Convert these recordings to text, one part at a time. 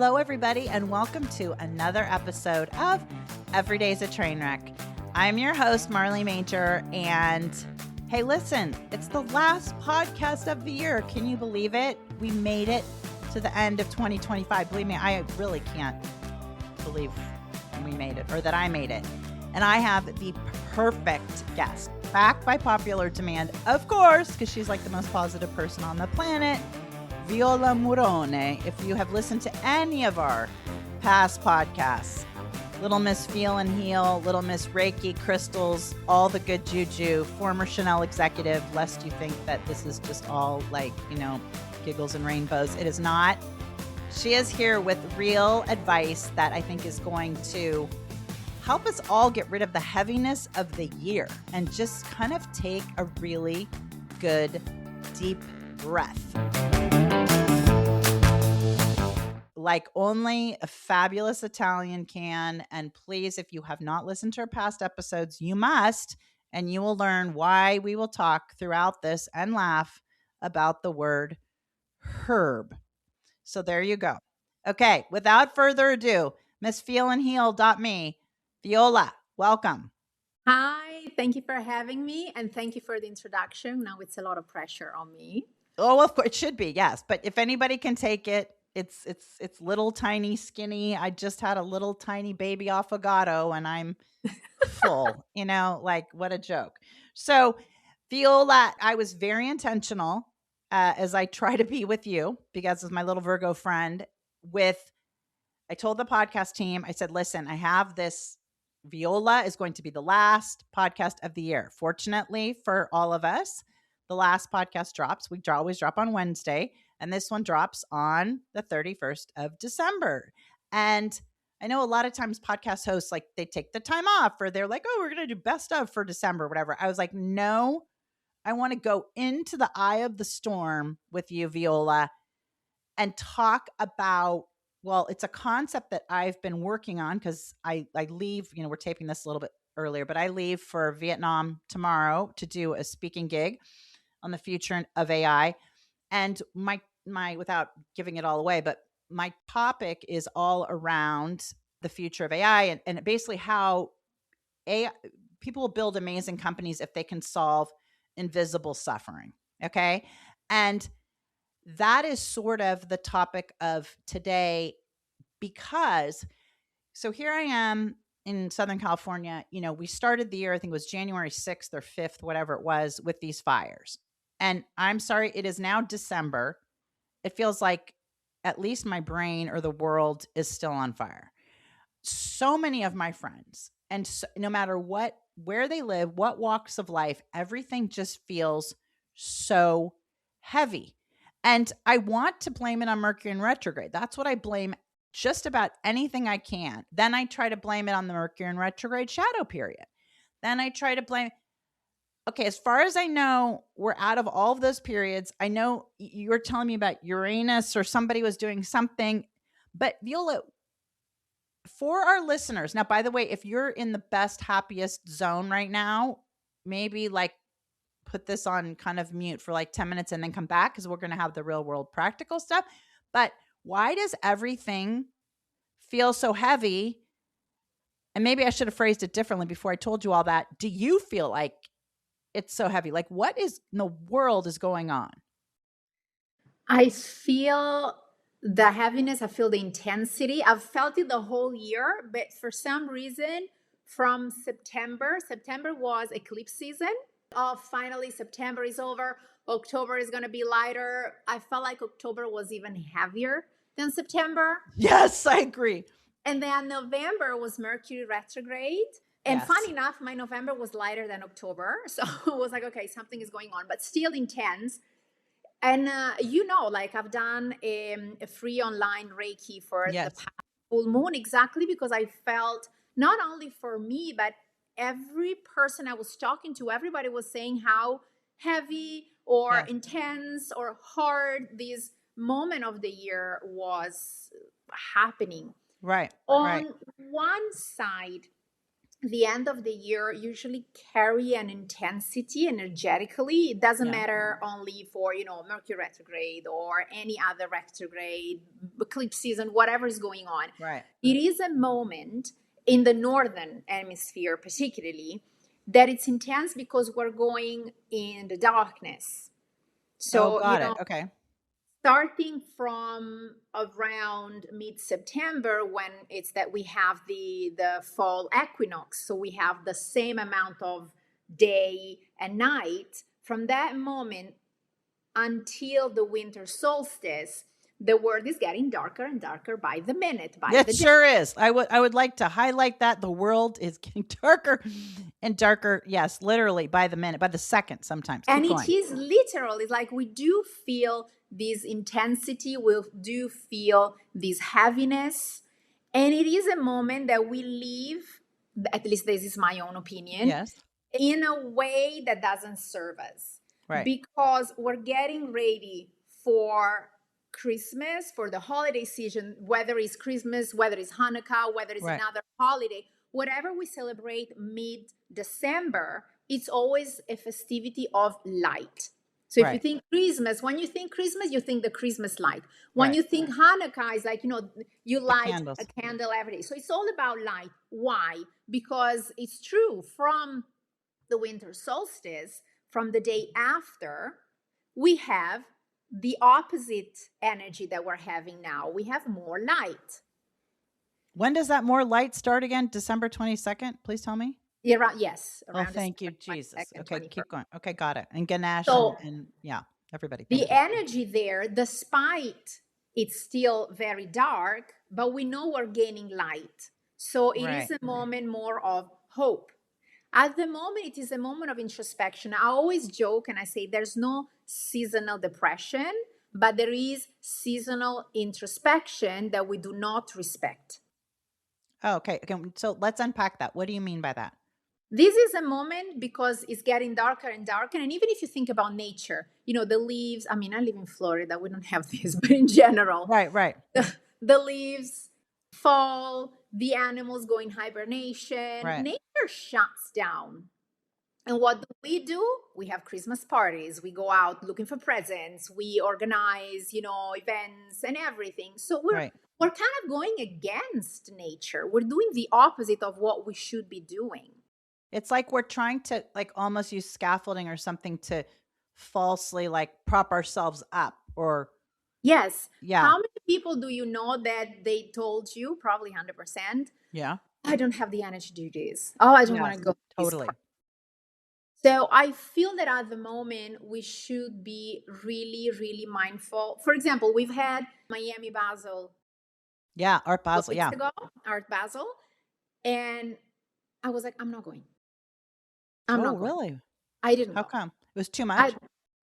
Hello, everybody, and welcome to another episode of Every Day's a Trainwreck. I'm your host, Marley Major, and hey, listen, it's the last podcast of the year. Can you believe it? We made it to the end of 2025. Believe me, I really can't believe we made it, or that I made it. And I have the perfect guest, back by popular demand, of course, because she's like the most positive person on the planet, Viola Murrone. If you have listened to any of our past podcasts, Little Miss Feel and Heal, Little Miss Reiki, crystals, all the good juju, former Chanel executive, lest you think that this is just all like, giggles and rainbows. It is not. She is here with real advice that I think is going to help us all get rid of the heaviness of the year and just kind of take a really good, deep breath. Like only a fabulous Italian can. And please, if you have not listened to our past episodes, you must, and you will learn why we will talk throughout this and laugh about the word herb. So there you go. Okay, without further ado, MissFeelAndHeal.me, Viola, welcome. Hi, thank you for having me, and thank you for the introduction. Now it's a lot of pressure on me. Oh, of course, it should be, yes. But if anybody can take it, it's little tiny skinny. I just had a little tiny baby affogato and I'm full, like what a joke. So Viola, I was very intentional as I try to be with you because as my little Virgo friend I told the podcast team, I said, listen, I have this. Viola is going to be the last podcast of the year. Fortunately for all of us, the last podcast drops. We always drop on Wednesday, and this one drops on the 31st of December. And I know a lot of times podcast hosts, like they take the time off or they're like, oh, we're going to do best of for December, whatever. I was like, no, I want to go into the eye of the storm with you, Viola, and talk about, well, it's a concept that I've been working on because I leave, we're taping this a little bit earlier, but I leave for Vietnam tomorrow to do a speaking gig on the future of AI. And my without giving it all away, but my topic is all around the future of AI and basically how AI people will build amazing companies if they can solve invisible suffering. Okay. And that is sort of the topic of today because so here I am in Southern California. We started the year, I think it was January 6th or 5th, whatever it was, with these fires. And I'm sorry, it is now December. It feels like at least my brain or the world is still on fire. So many of my friends, and no matter where they live, what walks of life, everything just feels so heavy. And I want to blame it on Mercury in retrograde. That's what I blame just about anything I can. Then I try to blame it on the Mercury in retrograde shadow period. Then I try to blame okay, as far as I know, we're out of all of those periods. I know you were telling me about Uranus or somebody was doing something, but Viola, for our listeners, now, by the way, if you're in the best, happiest zone right now, maybe like put this on kind of mute for like 10 minutes and then come back because we're going to have the real world practical stuff. But why does everything feel so heavy? And maybe I should have phrased it differently before I told you all that. Do you feel like it's so heavy? Like what is in the world is going on? I feel the heaviness, I feel the intensity. I've felt it the whole year, but for some reason, from September was eclipse season. Oh, finally, September is over. October is going to be lighter. I felt like October was even heavier than September. Yes, I agree. And then November was Mercury Retrograde. And funny enough, my November was lighter than October. So it was like, okay, something is going on, but still intense. And, like I've done a free online Reiki for the past full moon, exactly because I felt not only for me, but every person I was talking to, everybody was saying how heavy or intense or hard this moment of the year was happening. Right. On one side, the end of the year usually carry an intensity energetically. It doesn't matter only for, Mercury retrograde or any other retrograde, eclipse season, whatever is going on. Right. It is a moment in the northern hemisphere, particularly, that it's intense because we're going in the darkness. Oh, So, got it. Okay. starting from around mid-September, when it's that we have the fall equinox, so we have the same amount of day and night. From that moment until the winter solstice, the world is getting darker and darker by the minute, by It the day. sure is. I would like to highlight that the world is getting darker and darker. Yes, literally by the minute, by the second sometimes. And Keep it going. is literal. It's like we do feel this intensity, we do feel this heaviness. And it is a moment that we live, at least this is my own opinion, Yes. in a way that doesn't serve us. Right. Because we're getting ready for Christmas, for the holiday season, whether it's Christmas, whether it's Hanukkah, whether it's Right. another holiday, whatever we celebrate mid-December, it's always a festivity of light. So if you Right. think Christmas, when you think Christmas, you think the Christmas light. When Right. you think Hanukkah, it's like, you The light candles. a candle every day. So it's all about light. Why? Because it's true, from the winter solstice, from the day after, we have the opposite energy that we're having now. We have more light. When does that more light start again? December 22nd? Please tell me. Yeah, yes, Oh, around thank you, December Jesus. 22nd, Okay, 21st. keep going. Okay, got it. And Ganesh So and yeah, everybody. the Thank you. energy there, despite it's still very dark, but we know we're gaining light. So it is Right. a moment more of hope. At the moment, it is a moment of introspection. I always joke and I say there's no seasonal depression, but there is seasonal introspection that we do not respect. Oh, okay. Okay. So let's unpack that. What do you mean by that? This is a moment because it's getting darker and darker. And even if you think about nature, the leaves, I mean, I live in Florida, we don't have this, but in general, Right. Right. the leaves fall, the animals go in hibernation, Right. nature shuts down. And what do? We have Christmas parties. We go out looking for presents. We organize, events and everything. So we're Right. we're kind of going against nature. We're doing the opposite of what we should be doing. It's like we're trying to like almost use scaffolding or something to falsely like prop ourselves up or Yes. yeah. How many people do you know that they told you, probably 100%, Yeah. I don't have the energy to do this. Oh, I don't want Yes. to go to this. Totally. So I feel that at the moment we should be really, really mindful. For example, we've had Miami Basel Yeah. Art a couple Basel. weeks Yeah. ago, Art Basel, and I was like, I'm not going. I'm Oh, not going. really? I didn't How go. come? It was too I much?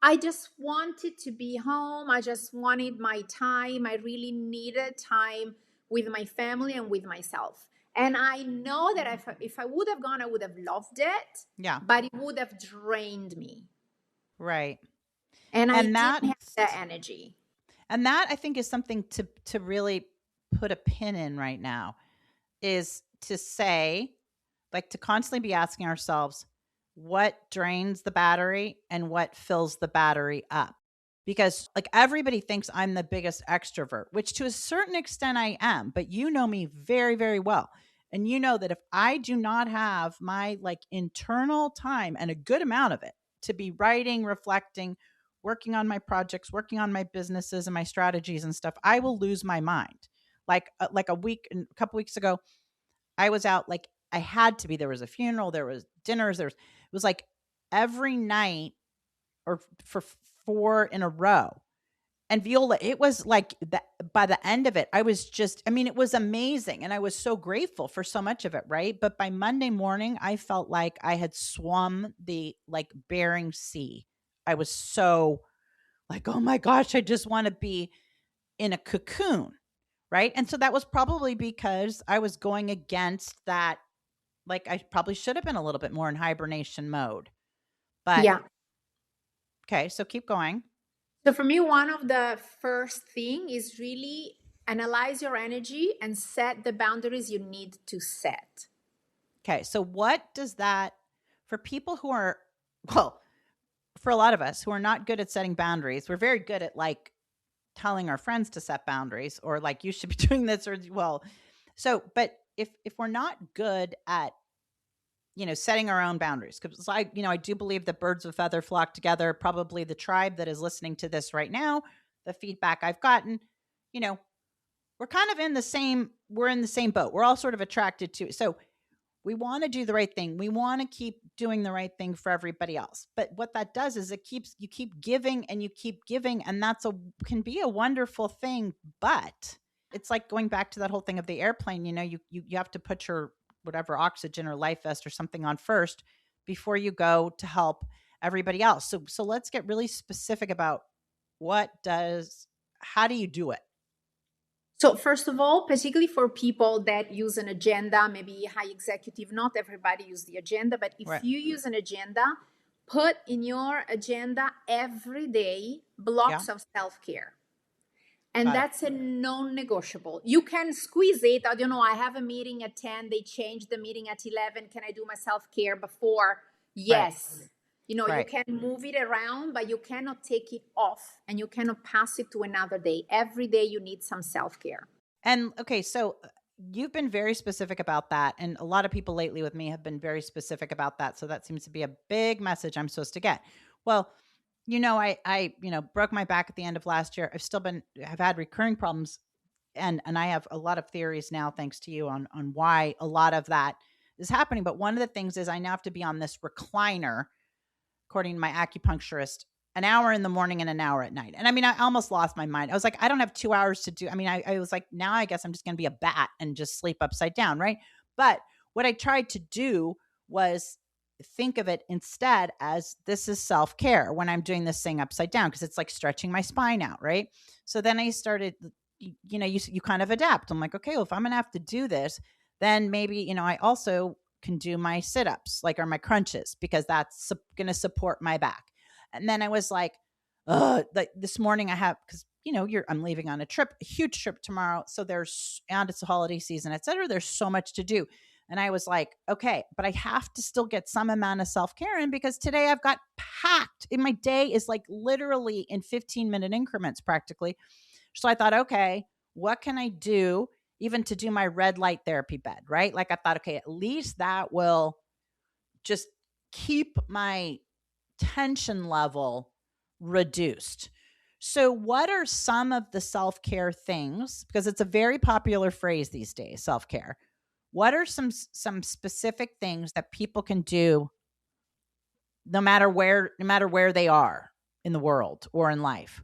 I just wanted to be home. I just wanted my time. I really needed time with my family and with myself. And I know that if I would have gone, I would have loved it, Yeah. but it would have drained me. Right. And I And didn't have that energy. that I think is something to really put a pin in right now is to say, like to constantly be asking ourselves what drains the battery and what fills the battery up. Because like everybody thinks I'm the biggest extrovert, which to a certain extent I am, but you know me very, very well. And you know that if I do not have my like internal time and a good amount of it to be writing, reflecting, working on my projects, working on my businesses and my strategies and stuff, I will lose my mind. Like a couple weeks ago, I was out like I had to be. There was a funeral, there was dinners, it was like every night or for 4 in a row. And Viola, it was like that by the end of it, I was just, I mean, it was amazing. And I was so grateful for so much of it, right? But by Monday morning, I felt like I had swum the like Bering Sea. I was so like, oh my gosh, I just want to be in a cocoon. Right. And so that was probably because I was going against that. Like I probably should have been a little bit more in hibernation mode. But Yeah. okay, so keep going. So for me, one of the first thing is really analyze your energy and set the boundaries you need to set. Okay. So what does that, for people who are, well, for a lot of us who are not good at setting boundaries, we're very good at like telling our friends to set boundaries or like you should be doing this or well. So, but if we're not good at setting our own boundaries, because I do believe that birds of a feather flock together. Probably the tribe that is listening to this right now, the feedback I've gotten, you know, we're kind of in the same. We're in the same boat. We're all sort of attracted to. So we want to do the right thing. We want to keep doing the right thing for everybody else. But what that does is you keep giving and you keep giving, and can be a wonderful thing. But it's like going back to that whole thing of the airplane. You have to put your whatever oxygen or life vest or something on first before you go to help everybody else. So let's get really specific about how do you do it? So first of all, particularly for people that use an agenda, maybe high executive, not everybody use the agenda, but if Right. you use an agenda, put in your agenda every day blocks of self-care. And that's a non-negotiable. You can squeeze it. I don't know, I have a meeting at 10, they changed the meeting at 11. Can I do my self-care before? Yes. Right. You can move it around, but you cannot take it off and you cannot pass it to another day. Every day you need some self-care. And okay, so you've been very specific about that. And a lot of people lately with me have been very specific about that. So that seems to be a big message I'm supposed to get. Well, I broke my back at the end of last year. Have had recurring problems. And I have a lot of theories now, thanks to you, on why a lot of that is happening. But one of the things is I now have to be on this recliner, according to my acupuncturist, an hour in the morning and an hour at night. And I mean, I almost lost my mind. I was like, I don't have 2 hours to do. I mean, I was like, now I guess I'm just going to be a bat and just sleep upside down. Right. But what I tried to do was think of it instead as this is self-care when I'm doing this thing upside down, because it's like stretching my spine out. Right. So then I started, you kind of adapt. I'm like, okay, well, if I'm going to have to do this, then maybe, I also can do my sit-ups, like, or my crunches, because that's going to support my back. And then I was like, like this morning I have, because I'm leaving on a huge trip tomorrow. So and it's a holiday season, et cetera. There's so much to do. And I was like, okay, but I have to still get some amount of self-care in, because today I've got packed in. My day is like literally in 15-minute increments practically. So I thought, okay, what can I do even to do my red light therapy bed, right? Like I thought, okay, at least that will just keep my tension level reduced. So what are some of the self-care things? Because it's a very popular phrase these days, self-care. What are some specific things that people can do no matter where they are in the world or in life?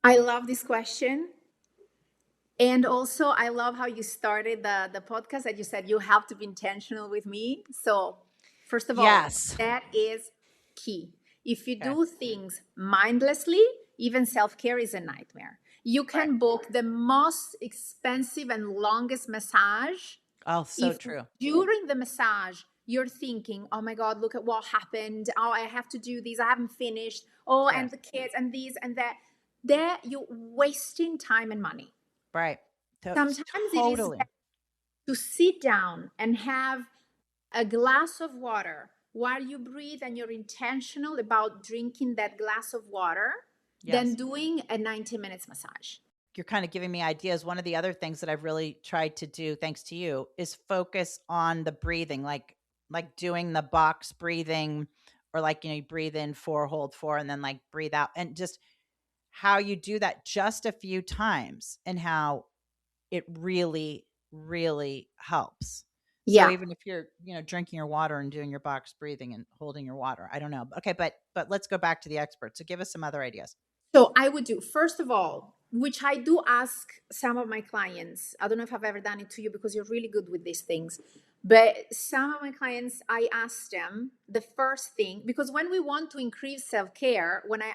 I love this question. And also, I love how you started the podcast, that you said you have to be intentional with me. So first of all, that is key. If you do things mindlessly, even self-care is a nightmare. You can book the most expensive and longest massage. Oh, so true. During the massage, you're thinking, oh my God, look at what happened. Oh, I have to do this. I haven't finished. Oh, and the kids and these and that. There, you're wasting time and money. Right. Sometimes totally. It is to sit down and have a glass of water while you breathe and you're intentional about drinking that glass of water, than doing a 90 minutes massage. You're kind of giving me ideas. One of the other things that I've really tried to do, thanks to you, is focus on the breathing, like doing the box breathing, or like, you breathe in 4, hold 4, and then like breathe out, and just how you do that just a few times and how it really, really helps. So even if you're, drinking your water and doing your box breathing and holding your water, I don't know. Okay. But let's go back to the expert. So give us some other ideas. So I would do, first of all, which I do ask some of my clients. I don't know if I've ever done it to you because you're really good with these things. But some of my clients, I ask them the first thing, because when we want to increase self-care, when I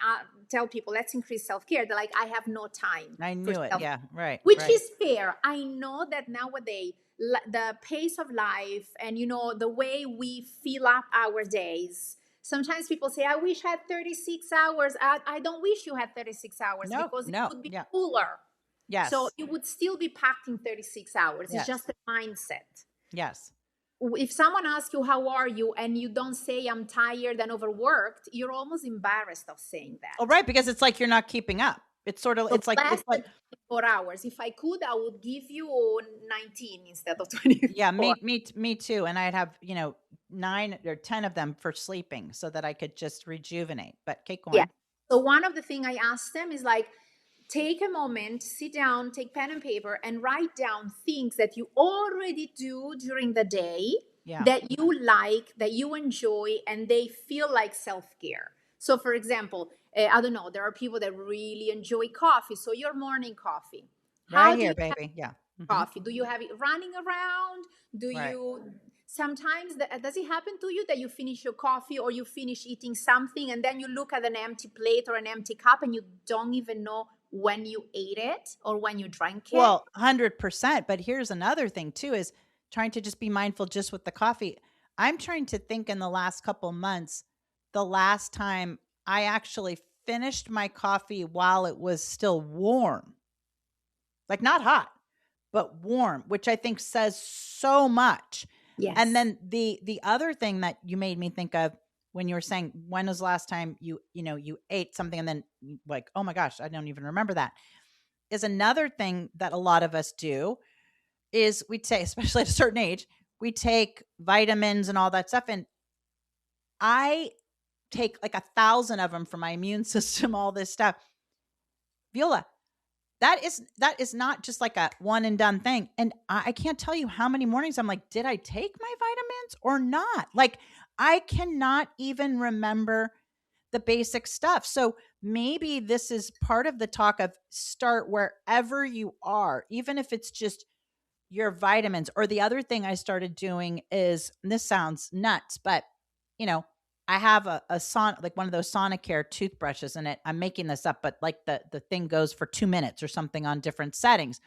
tell people, let's increase self-care, they're like, I have no time. I knew it. Yeah, right. Which is fair. I know that nowadays, the pace of life and, the way we fill up our days, sometimes people say, I wish I had 36 hours. I don't wish you had 36 hours because it would be cooler. Yes. So you would still be packed in 36 hours. It's just a mindset. Yes. if someone asks you how are you and you don't say I'm tired and overworked, you're almost embarrassed of saying that. Oh, right, because it's like you're not keeping up. It's sort of So it's like less than 24 hours. If I could, I would give you 19 instead of 24. yeah, me too. And I'd have 9 or 10 of them for sleeping so that I could just rejuvenate. But keep Yeah. going. So one of the things I asked them is like, take a moment, sit down, take pen and paper, and write down things that you already do during the day that you like, that you enjoy, and they feel like self-care. So for example, I don't know, there are people that really enjoy coffee. So your morning coffee. Right here, baby. Yeah. Coffee? Do you have it running around? Do Right. you sometimes does it happen to you that you finish your coffee or you finish eating something and then you look at an empty plate or an empty cup and you don't even know when you ate it or when you drank it? Well, 100%. But here's another thing too, is trying to just be mindful just with the coffee. I'm trying to think in the last couple months, the last time I actually finished my coffee while it was still warm, like not hot, but warm, which I think says so much. Yes. And then the other thing that you made me think of when you were saying, when was the last time you ate something and then like, oh my gosh, I don't even remember that, is another thing that a lot of us do is we take, especially at a certain age, we take vitamins and all that stuff. And I take like 1,000 of them for my immune system, all this stuff. Viola, that is not just like a one and done thing. And I can't tell you how many mornings I'm like, did I take my vitamins or not? Like, I cannot even remember the basic stuff. So maybe this is part of the talk of start wherever you are, even if it's just your vitamins. Or the other thing I started doing is, and this sounds nuts, but I have a son, like one of those Sonicare toothbrushes in it. I'm making this up, but like the thing goes for 2 minutes or something on different settings.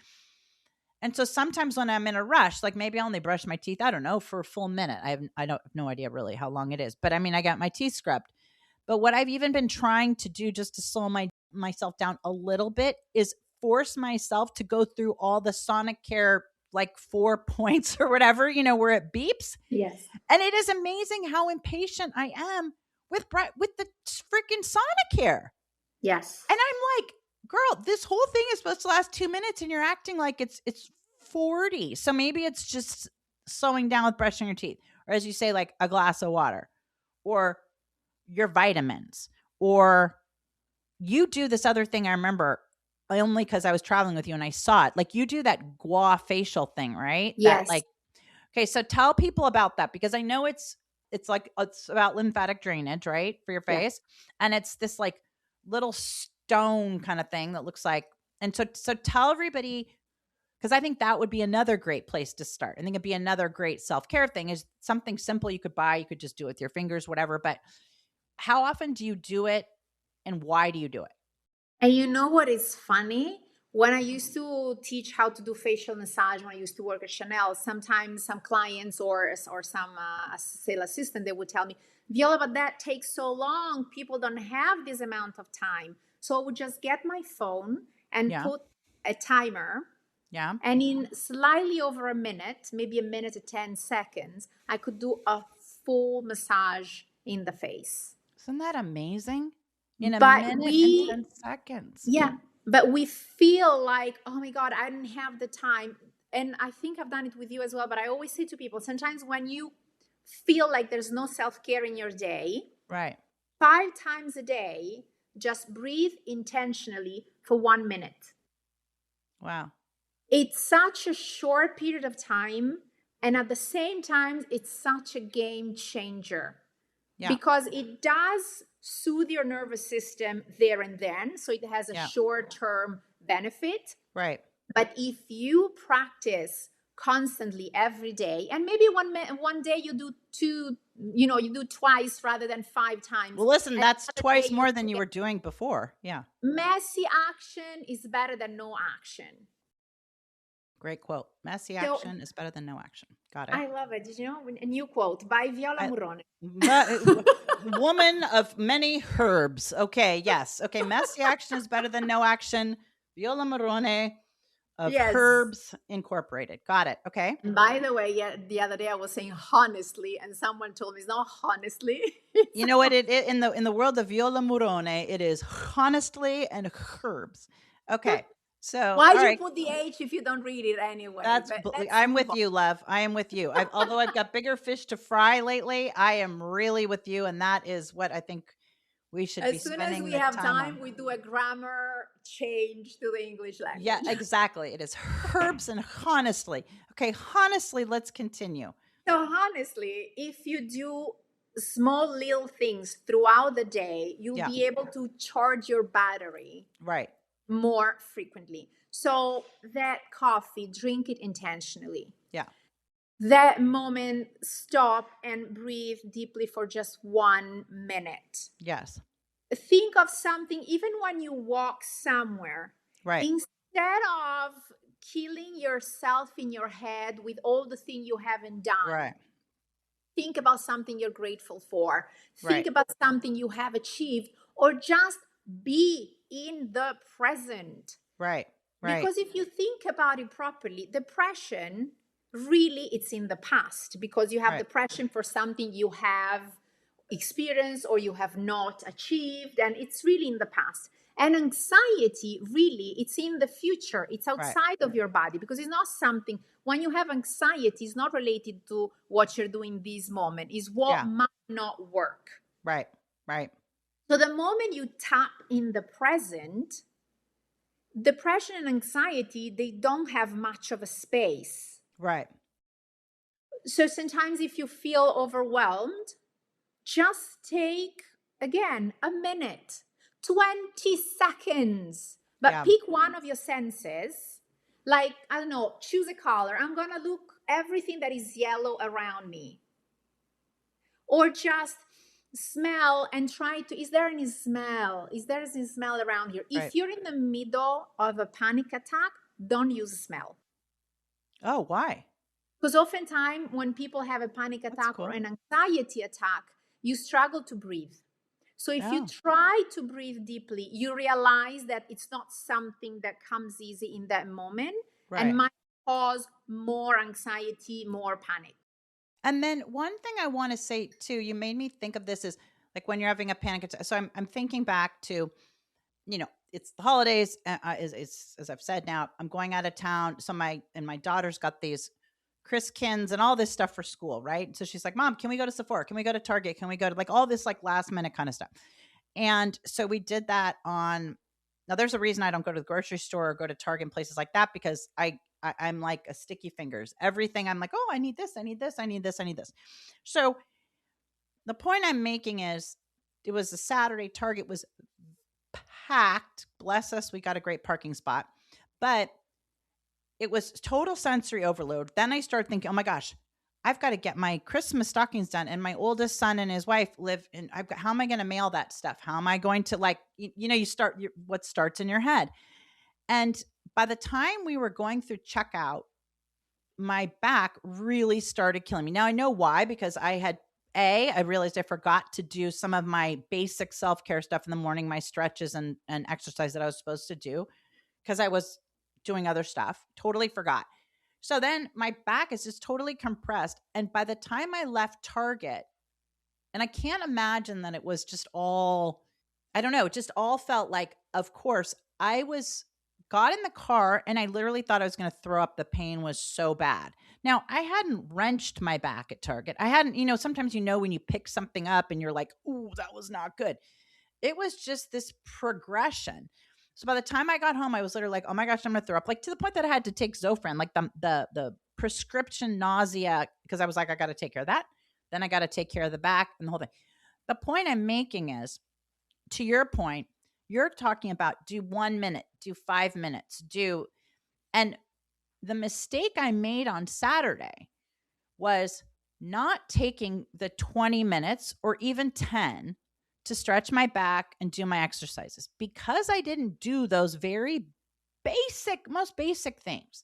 And so sometimes when I'm in a rush, like maybe I only brush my teeth, I don't know, for a full minute. I don't have no idea really how long it is, but I mean, I got my teeth scrubbed. But what I've even been trying to do just to slow myself down a little bit is force myself to go through all the Sonicare like 4 points or whatever, where it beeps. Yes. And it is amazing how impatient I am with the freaking Sonicare. Yes. And I'm like, girl, this whole thing is supposed to last 2 minutes and you're acting like it's 40. So maybe it's just slowing down with brushing your teeth. Or as you say, like a glass of water or your vitamins. Or you do this other thing I remember only because I was traveling with you and I saw it. Like you do that gua facial thing, right? Yes. That like, okay, so tell people about that because I know it's about lymphatic drainage, right? For your face. Yeah. And it's this like little stone kind of thing that looks like, and so tell everybody, because I think that would be another great place to start. I think it'd be another great self-care thing is something simple you could buy. You could just do it with your fingers, whatever. But how often do you do it and why do you do it? And you know what is funny? When I used to teach how to do facial massage, when I used to work at Chanel, sometimes some clients or some sales assistant, they would tell me, Viola, but that takes so long. People don't have this amount of time. So I would just get my phone and put a timer. Yeah. And in slightly over a minute, maybe a minute to 10 seconds, I could do a full massage in the face. Isn't that amazing? In a minute and 10 seconds. Yeah. But we feel like, oh my God, I didn't have the time. And I think I've done it with you as well. But I always say to people, sometimes when you feel like there's no self-care in your day, right, 5 times a day, just breathe intentionally for 1 minute. Wow. It's such a short period of time. And at the same time, it's such a game changer. Yeah. Because it does soothe your nervous system there and then. So it has a short-term benefit. Right. But if you practice constantly every day, and maybe one day you do you do twice rather than 5 times. Well, listen, that's twice more than you were doing before. Yeah. Messy action is better than no action. Great quote. Messy action is better than no action. Got it. I love it. Did you know a new quote by Viola Murrone? Woman of many herbs. Okay. Yes. Okay. Messy action is better than no action. Viola Murrone. of Yes. Herbs Incorporated. Got it. Okay. And by the way, yeah, the other day I was saying honestly, and someone told me it's not honestly. You know what it in the world of Viola Murrone, it is honestly and Herbs. Okay. So, Why'd all you right. put the H if you don't read it anyway? That's But let's I'm move with on. you, love. I am with you. Although I've got bigger fish to fry lately, I am really with you, and that is what I think we should be As soon as spending we the have time time, on. we do a grammar change to the English Yeah, language. exactly. It is Herbs and honestly. Okay, honestly, let's continue. So honestly, if you do small little things throughout the day, you'll Yeah, be able to charge your battery right. more frequently. So that coffee, drink it intentionally. Yeah. That moment, stop and breathe deeply for just 1 minute. Yes. Think of something, even when you walk somewhere, Right. instead of killing yourself in your head with all the things you haven't done, Right. think about something you're grateful for. Think Right. about something you have achieved, or just be in the present. Right. Right. Because if you think about it properly, depression really it's in the past, because you have Right. depression for something you have experienced or you have not achieved, and it's really in the past. And anxiety really it's in the future, it's Right. outside of your body, because it's not something, when you have anxiety, it's not related to what you're doing this moment, is what Yeah. might not work. Right. Right. So the moment you tap in the present, depression and anxiety, they don't have much of a space. Right. So sometimes if you feel overwhelmed, just take again a minute, 20 seconds, but Yeah. pick one of your senses. Like, I don't know, choose a color. I'm gonna look everything that is yellow around me. Or just smell and try to, is there any smell? Is there any smell around here? Right. If you're in the middle of a panic attack, don't use smell. Oh, why? Because oftentimes when people have a panic attack or cool. an anxiety attack, you struggle to breathe. So if you Oh. try to breathe deeply, you realize that it's not something that comes easy in that moment Right. and might cause more anxiety, more panic. And then one thing I want to say too, you made me think of this is like when you're having a panic attack. So I'm thinking back to, it's the holidays. As I've said now, I'm going out of town. So my daughter's got these Chriskins and all this stuff for school, right? So she's like, Mom, can we go to Sephora? Can we go to Target? Can we go to like all this like last minute kind of stuff? And so we did that on. Now there's a reason I don't go to the grocery store or go to Target and places like that, because I'm like a sticky fingers. Everything I'm like, oh, I need this, I need this, I need this, I need this. So the point I'm making is it was a Saturday, Target was packed. Bless us, we got a great parking spot. But it was total sensory overload. Then I started thinking, oh my gosh, I've got to get my Christmas stockings done. And my oldest son and his wife live in, how am I going to mail that stuff? How am I going to you start what starts in your head. And by the time we were going through checkout, my back really started killing me. Now I know why, because I realized I forgot to do some of my basic self-care stuff in the morning, my stretches and exercise that I was supposed to do, because I was doing other stuff. Totally forgot. So then my back is just totally compressed. And by the time I left Target, and I can't imagine that it was just all, I don't know, it just all felt like, of course, got in the car and I literally thought I was going to throw up. The pain was so bad. Now, I hadn't wrenched my back at Target. I hadn't, sometimes when you pick something up and you're like, ooh, that was not good. It was just this progression. So by the time I got home, I was literally like, oh my gosh, I'm going to throw up, like to the point that I had to take Zofran, like the prescription nausea, because I was like, I got to take care of that. Then I got to take care of the back and the whole thing. The point I'm making is, to your point, you're talking about do 1 minute, do 5 minutes, and the mistake I made on Saturday was not taking the 20 minutes or even 10 to stretch my back and do my exercises, because I didn't do those very most basic things.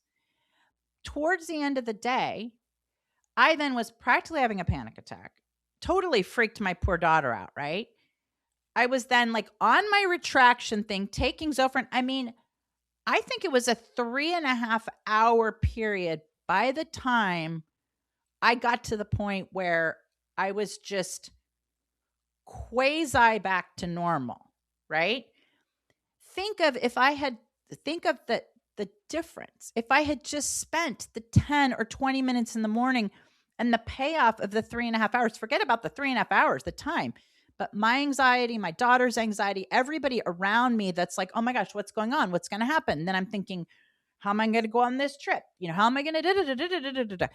Towards the end of the day, I then was practically having a panic attack, totally freaked my poor daughter out, right? I was then like on my retraction thing, taking Zofran. I mean, I think it was a 3.5 hour period by the time I got to the point where I was just quasi back to normal, right? Think of the difference. If I had just spent the 10 or 20 minutes in the morning and the payoff of the 3.5 hours, forget about the 3.5 hours, the time, but my anxiety, my daughter's anxiety, everybody around me that's like, oh my gosh, what's going on? What's going to happen? And then I'm thinking, how am I going to go on this trip? How am I going to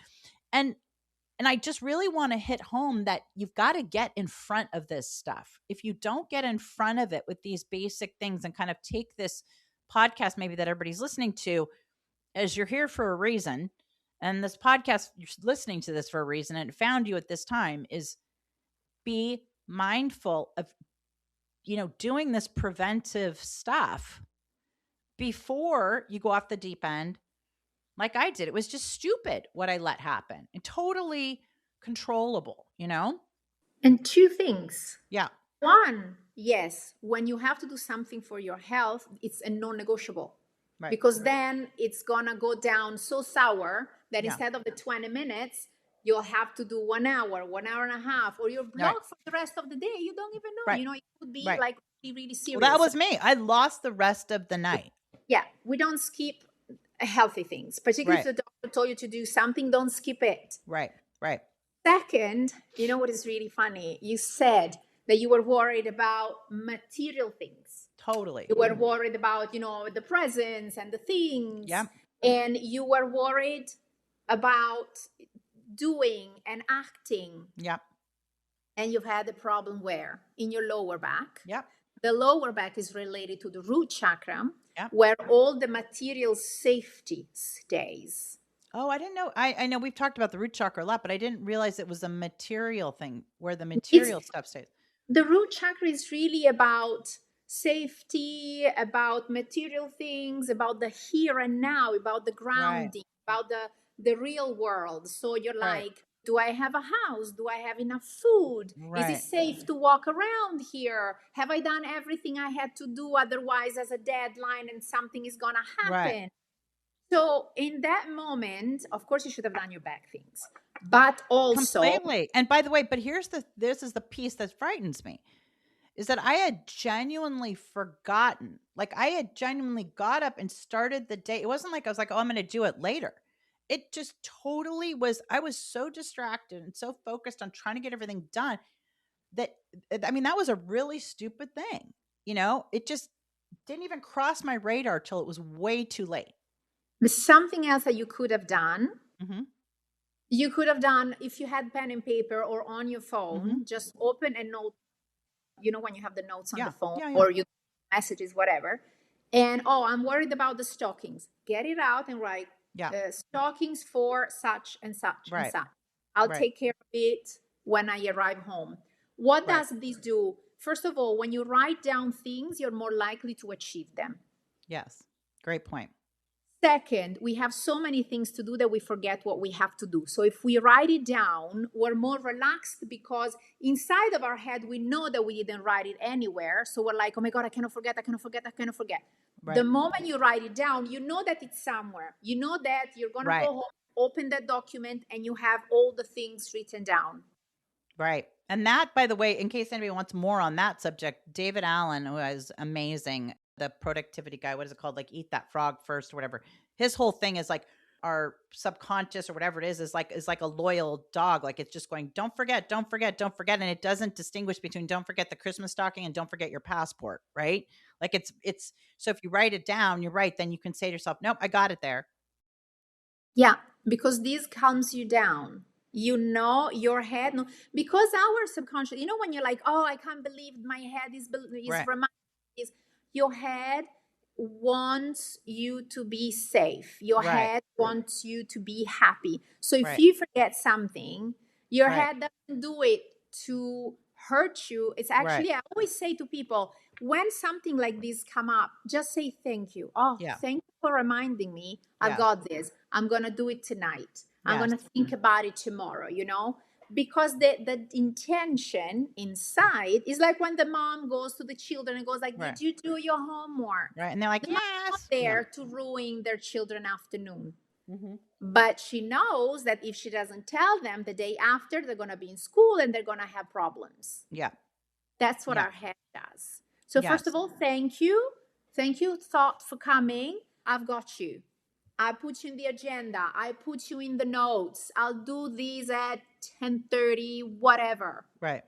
and I just really want to hit home that you've got to get in front of this stuff. If you don't get in front of it with these basic things and kind of take this podcast, maybe that everybody's listening to, as you're here for a reason, and this podcast, you're listening to this for a reason, and it found you at this time, is be mindful of, doing this preventive stuff before you go off the deep end. Like I did. It was just stupid what I let happen and totally controllable, And two things. Yeah. One, yes, when you have to do something for your health, it's a non-negotiable. Right. Because then it's going to go down so sour that instead of the 20 minutes, you'll have to do 1 hour, 1 hour and a half, or you're blocked for the rest of the day. You don't even know. Right. It could be like really, really serious. Well, that was me. I lost the rest of the night. Yeah. We don't skip healthy things, particularly if the doctor told you to do something, don't skip it. Right. Second, what is really funny? You said that you were worried about material things. Totally. You were worried about, the presents and the things. Yeah. And you were worried about doing and acting. Yep. And you've had a problem where? In your lower back. Yep. The lower back is related to the root chakra, yep. where all the material safety stays. Oh, I didn't know. I know we've talked about the root chakra a lot, but I didn't realize it was a material thing where the material stuff stays. The root chakra is really about safety, about material things, about the here and now, about the grounding, about the real world. So you're like, do I have a house? Do I have enough food? Is it safe to walk around here? Have I done everything I had to do? Otherwise, as a deadline and something is going to happen. So in that moment, of course, you should have done your back things, but also completely. And by the way, but this is the piece that frightens me, is that I had genuinely forgotten. Like I had genuinely got up and started the day. It wasn't like I was like, oh, I'm going to do it later. It just totally was. I was so distracted and so focused on trying to get everything done that was a really stupid thing. It just didn't even cross my radar till it was way too late. Something else that you could have done. Mm-hmm. You could have done, if you had pen and paper or on your phone, just open a note. When you have the notes on the phone or you messages, whatever. And, I'm worried about the stockings. Get it out and write stockings for such and such and such. I'll take care of it when I arrive home. What does this do? First of all, when you write down things, you're more likely to achieve them. Yes. Great point. Second, we have so many things to do that we forget what we have to do. So if we write it down, we're more relaxed because inside of our head, we know that we didn't write it anywhere. So we're like, oh my God, I cannot forget. Right. The moment you write it down, you know that it's somewhere. You know that you're going to go home, open that document, and you have all the things written down. Right. And that, by the way, in case anybody wants more on that subject, David Allen, who is amazing, the productivity guy, what is it called? Like eat that frog first or whatever. His whole thing is like our subconscious or whatever it is like a loyal dog. Like it's just going, don't forget. And it doesn't distinguish between don't forget the Christmas stocking and don't forget your passport. Right. Like it's, so if you write it down, you're right. Then you can say to yourself, nope, I got it there. Yeah. Because this calms you down. Your head, because our subconscious, when you're like, oh, I can't believe my head is reminding me, your head wants you to be safe. Your head wants you to be happy. So if you forget something, your head doesn't do it to hurt you. It's actually, I always say to people, when something like this come up, just say thank you. Oh, thank you for reminding me. I got this. I'm going to do it tonight. I'm going to think about it tomorrow, because the intention inside is like when the mom goes to the children and goes like, Right. did you do your homework? Right. And they're like, The mom's not yes. there to ruin their children afternoon. Mm-hmm. But she knows that if she doesn't tell them the day after, they're going to be in school and they're going to have problems. Yeah. That's what Yeah. our head does. So first of all, thank you. Thank you, thought, for coming. I've got you. I put you in the agenda. I put you in the notes. I'll do these at 10:30, whatever. Right.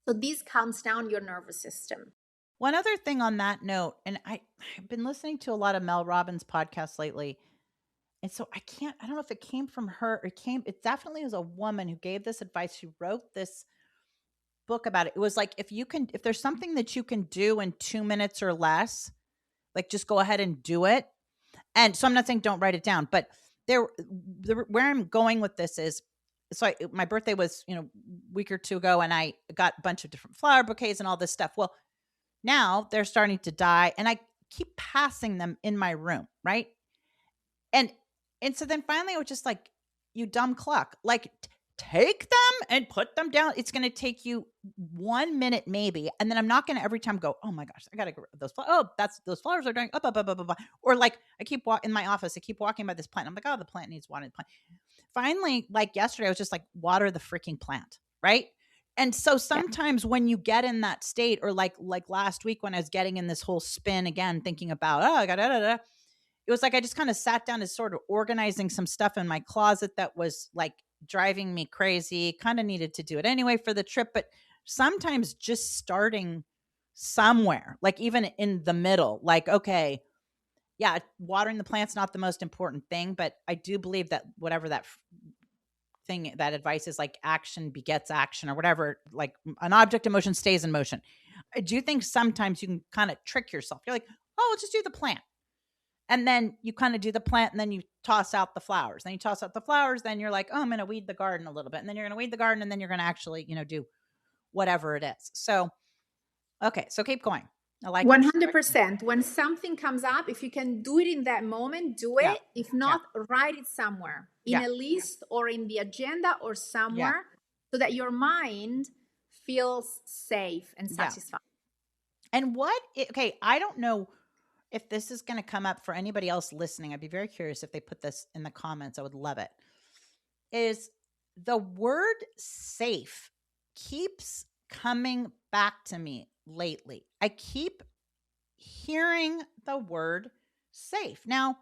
So this calms down your nervous system. One other thing on that note, and I've been listening to a lot of Mel Robbins podcasts lately. And so I don't know if it came from her or it definitely was a woman who gave this advice. She wrote this book about it. It was like, if there's something that you can do in 2 minutes or less, like just go ahead and do it. And so I'm not saying don't write it down, but where I'm going with this is, so my birthday was, a week or two ago, and I got a bunch of different flower bouquets and all this stuff. Well, now they're starting to die, and I keep passing them in my room, right? And so then finally I was just like, you dumb cluck, like take them and put them down. It's going to take you 1 minute maybe. And then I'm not going to every time go, oh my gosh, I got to get rid of those flowers. Oh, those flowers are dying up. Or like I keep walking in my office. I keep walking by this plant. I'm like, oh, the plant needs water. Finally, like yesterday, I was just like, water the freaking plant. Right. And so sometimes when you get in that state, or like last week when I was getting in this whole spin again, thinking about, oh, I got it was like I just kind of sat down as sort of organizing some stuff in my closet that was like driving me crazy. Kind of needed to do it anyway for the trip, but sometimes just starting somewhere, like even in the middle, like, okay, yeah, watering the plant's not the most important thing, but I do believe that whatever that thing, that advice is, like action begets action or whatever, like an object in motion stays in motion. I do think sometimes you can kind of trick yourself. You're like, oh, let's just do the plant. And then you kind of do the plant, and then you toss out the flowers. Then you toss out the flowers. Then you're like, oh, I'm going to weed the garden a little bit. And then you're going to weed the garden, and then you're going to actually, do whatever it is. So, okay. So keep going. I like 100%. When something comes up, if you can do it in that moment, do it. If not, write it somewhere in a list or in the agenda or somewhere so that your mind feels safe and satisfied. And okay, I don't know if this is going to come up for anybody else listening. I'd be very curious if they put this in the comments. I would love it. Is the word safe keeps coming back to me lately. I keep hearing the word safe. Now,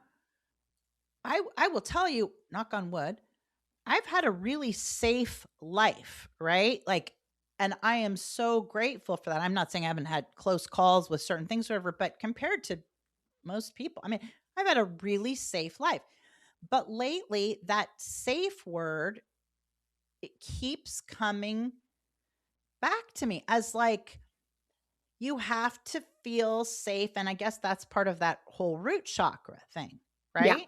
I will tell you, knock on wood, I've had a really safe life, right? Like, and I am so grateful for that. I'm not saying I haven't had close calls with certain things or whatever, but compared to most people, I mean, I've had a really safe life. But lately, that safe word, it keeps coming back to me as like, you have to feel safe. And I guess that's part of that whole root chakra thing, right? Yeah.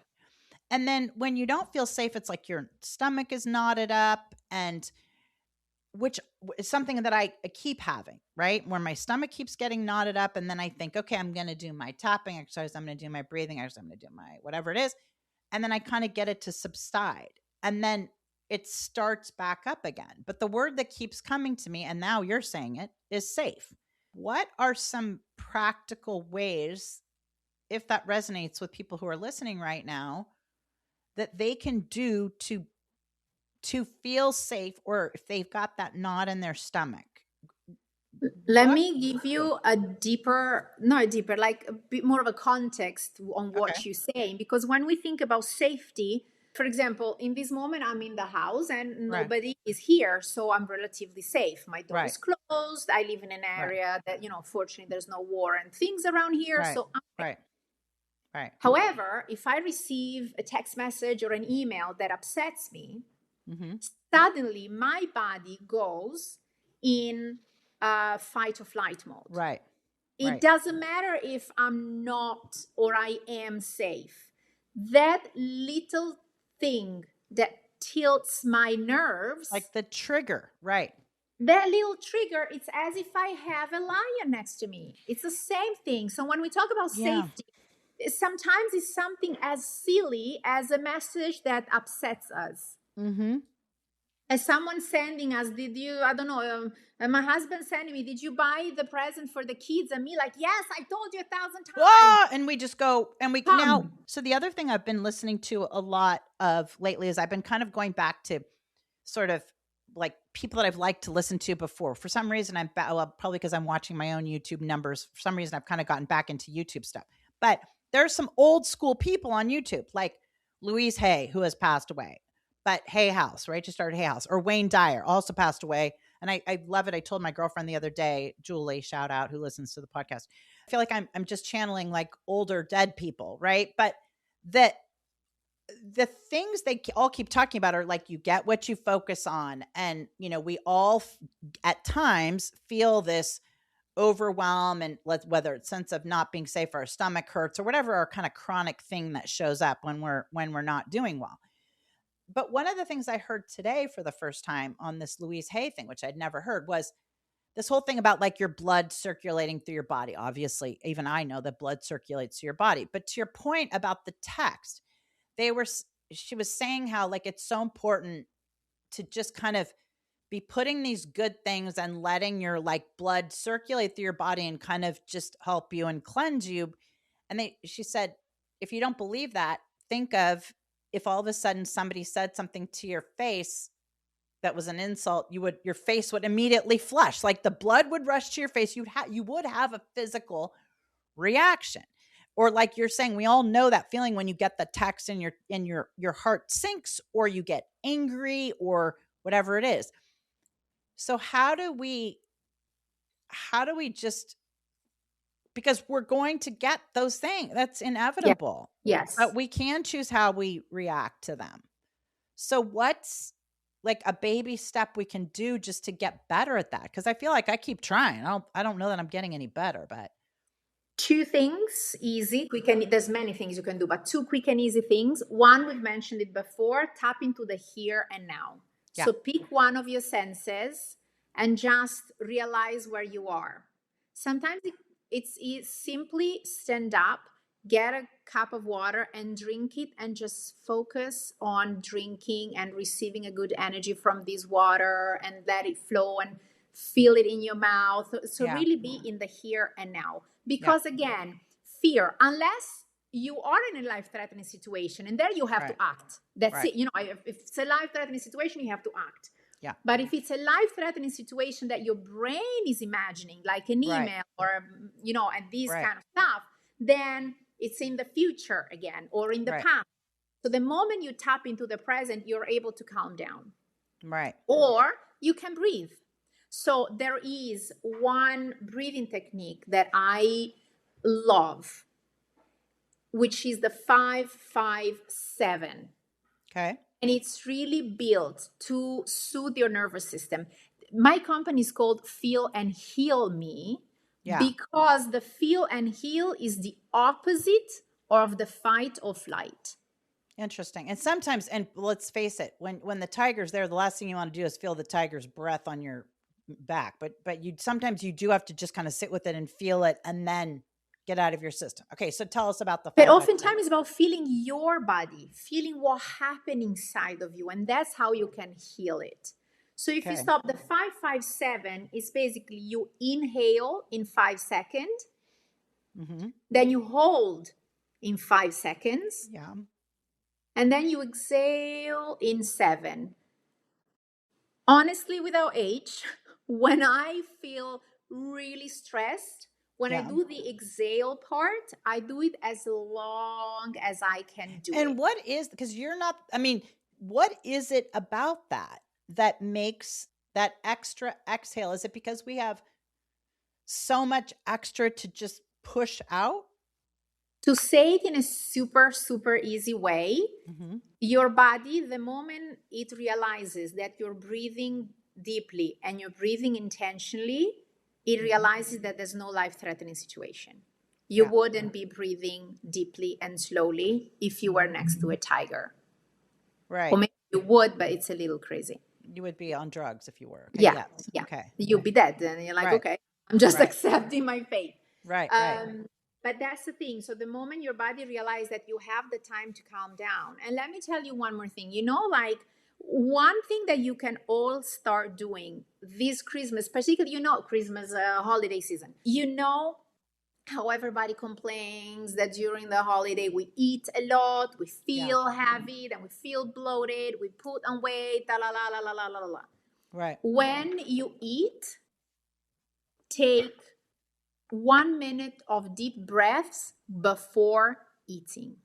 And then when you don't feel safe, it's like your stomach is knotted up, and which is something that I keep having, right? Where my stomach keeps getting knotted up. And then I think, okay, I'm going to do my tapping exercise. I'm going to do my breathing exercise. I'm going to do my whatever it is. And then I kind of get it to subside. And then it starts back up again. But the word that keeps coming to me, and now you're saying it, is safe. What are some practical ways, if that resonates with people who are listening right now, that they can do to feel safe, or if they've got that knot in their stomach? Let me give you like a bit more of a context on what you're saying. Because when we think about safety, for example, in this moment, I'm in the house and nobody is here. So I'm relatively safe. My door is closed. I live in an area that, fortunately, there's no war and things around here. So I'm right. However, if I receive a text message or an email that upsets me, suddenly my body goes in fight or flight mode. Right. It doesn't matter if I'm not or I am safe. That little thing that tilts my nerves, like the trigger, right? That little trigger, it's as if I have a lion next to me. It's the same thing. So when we talk about safety, sometimes it's something as silly as a message that upsets us. As someone sending us, did you, I don't know, my husband sending me, did you buy the present for the kids? And me like, yes, I told you 1,000 times. And we just go and we now. So the other thing I've been listening to a lot of lately is I've been kind of going back to sort of like people that I've liked to listen to before. For some reason, probably because I'm watching my own YouTube numbers. For some reason, I've kind of gotten back into YouTube stuff. But there's some old school people on YouTube, like Louise Hay, who has passed away. But Hay House, right? Just started Hay House. Or Wayne Dyer, also passed away. And I love it. I told my girlfriend the other day, Julie, shout out, who listens to the podcast. I feel like I'm just channeling like older dead people, right? But that the things they all keep talking about are like, you get what you focus on. And, we all at times feel this overwhelm and whether it's sense of not being safe or our stomach hurts or whatever our kind of chronic thing that shows up when we're not doing well. But one of the things I heard today for the first time on this Louise Hay thing, which I'd never heard, was this whole thing about like your blood circulating through your body. Obviously, even I know that blood circulates through your body. But to your point about the text, she was saying how like it's so important to just kind of be putting these good things and letting your like blood circulate through your body and kind of just help you and cleanse you. And she said, if you don't believe that, think of if all of a sudden somebody said something to your face that was an insult, your face would immediately flush. Like the blood would rush to your face. You would have a physical reaction. Or like you're saying, we all know that feeling when you get the text and your heart sinks or you get angry or whatever it is. So how do we just, because we're going to get those things, that's inevitable. Yes. But we can choose how we react to them. So what's like a baby step we can do just to get better at that? Because I feel like I keep trying. I don't know that I'm getting any better, but 2 things, easy, quick, and there's many things you can do, but 2 quick and easy things. One, we've mentioned it before, tap into the here and now. Yeah. So pick one of your senses and just realize where you are. Sometimes it's simply stand up, get a cup of water and drink it, and just focus on drinking and receiving a good energy from this water and let it flow and feel it in your mouth. So really be in the here and now. Because again, fear, unless you are in a life-threatening situation, and there you have to act. That's it. If it's a life-threatening situation, you have to act. Yeah. But if it's a life-threatening situation that your brain is imagining, like an email or, and these kind of stuff, then it's in the future again, or in the past. So the moment you tap into the present, you're able to calm down. Right. Or you can breathe. So there is one breathing technique that I love, which is the 5-5-7. Okay. And it's really built to soothe your nervous system. My company is called Feel and Heal Me, because the feel and heal is the opposite of the fight or flight. Interesting. And sometimes, and let's face it, when the tiger's there, the last thing you want to do is feel the tiger's breath on your back. But sometimes you do have to just kind of sit with it and feel it and then get out of your system. Okay, so tell us about the 5-5-7. But oftentimes it's about feeling your body, feeling what happened inside of you, and that's how you can heal it. So if you stop, the 5-5-7 is basically you inhale in 5 seconds, then you hold in 5 seconds, and then you exhale in 7. Honestly, without H, when I feel really stressed, when I do the exhale part, I do it as long as I can do it. And what is, because you're not, what is it about that makes that extra exhale? Is it because we have so much extra to just push out? To say it in a super, super easy way, your body, the moment it realizes that you're breathing deeply and you're breathing intentionally, it realizes that there's no life-threatening situation. You wouldn't be breathing deeply and slowly if you were next to a tiger. Right. Or maybe you would, but it's a little crazy. You would be on drugs if you were. Okay. Yeah. Okay. You'd be dead. And you're like, okay, I'm just accepting my fate. Right. But that's the thing. So the moment your body realizes that you have the time to calm down, and let me tell you one more thing, like One thing that you can all start doing this Christmas, particularly, Christmas holiday season, how everybody complains that during the holiday we eat a lot, we feel heavy, then we feel bloated, we put on weight, la la la la la la la. Right. When you eat, take 1 minute of deep breaths before eating.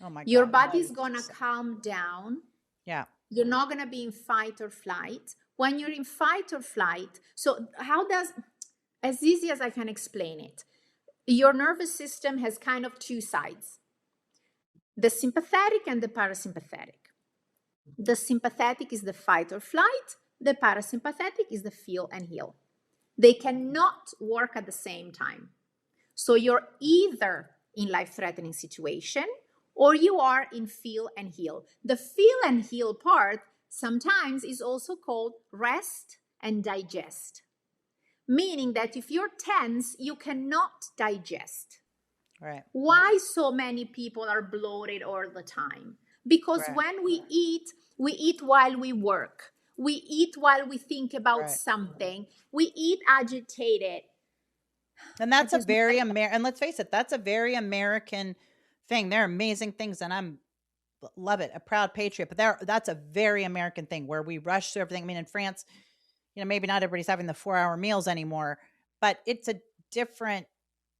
Oh my God. Your body's gonna calm down. Yeah. You're not gonna be in fight or flight. When you're in fight or flight, so as easy as I can explain it, your nervous system has kind of two sides, the sympathetic and the parasympathetic. The sympathetic is the fight or flight, the parasympathetic is the feel and heal. They cannot work at the same time. So you're either in life-threatening situation or you are in feel and heal. The feel and heal part sometimes is also called rest and digest, meaning that if you're tense, you cannot digest. Right. Why so many people are bloated all the time? Because when we eat while we work. We eat while we think about something. We eat agitated. And that's a very and let's face it, that's a very American thing. They're amazing things, and I'm love it, a proud patriot. But that's a very American thing where we rush through everything. I mean, in France, maybe not everybody's having the 4-hour meals anymore, but it's a different.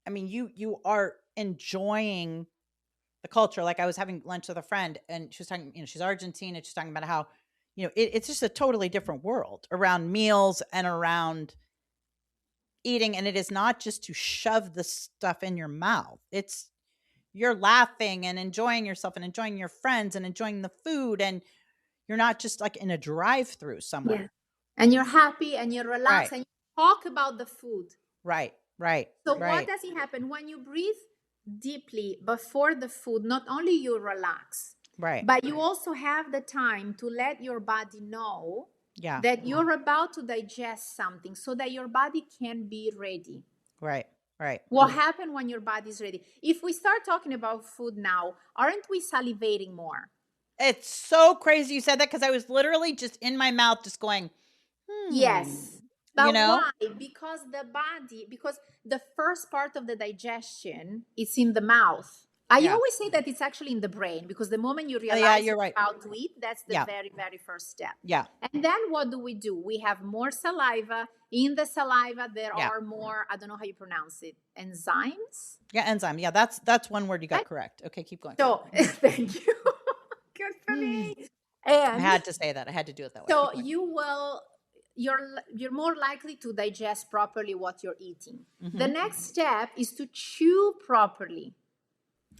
I mean, you are enjoying the culture. Like I was having lunch with a friend, and she was talking. She's Argentine, and she's talking about how, it's just a totally different world around meals and around eating. And it is not just to shove the stuff in your mouth. It's you're laughing and enjoying yourself and enjoying your friends and enjoying the food. And you're not just like in a drive-through somewhere. Yeah. And you're happy and you're relaxed and you talk about the food. Right. So what does it happen when you breathe deeply before the food? Not only you relax, but you also have the time to let your body know that you're about to digest something so that your body can be ready. Right. What happens when your body's ready? If we start talking about food now, aren't we salivating more? It's so crazy you said that, because I was literally just in my mouth just going, Yes. But why? Because the first part of the digestion is in the mouth. I always say that it's actually in the brain, because the moment you realize you're about to eat, that's the very, very first step. Yeah. And then what do? We have more saliva. In the saliva, there are more, I don't know how you pronounce it, enzymes? Yeah, enzyme. Yeah, that's one word you got correct. Okay, keep going. So, thank you. Good for me. And I had to say that. I had to do it that way. So you're more likely to digest properly what you're eating. Mm-hmm. The next step is to chew properly.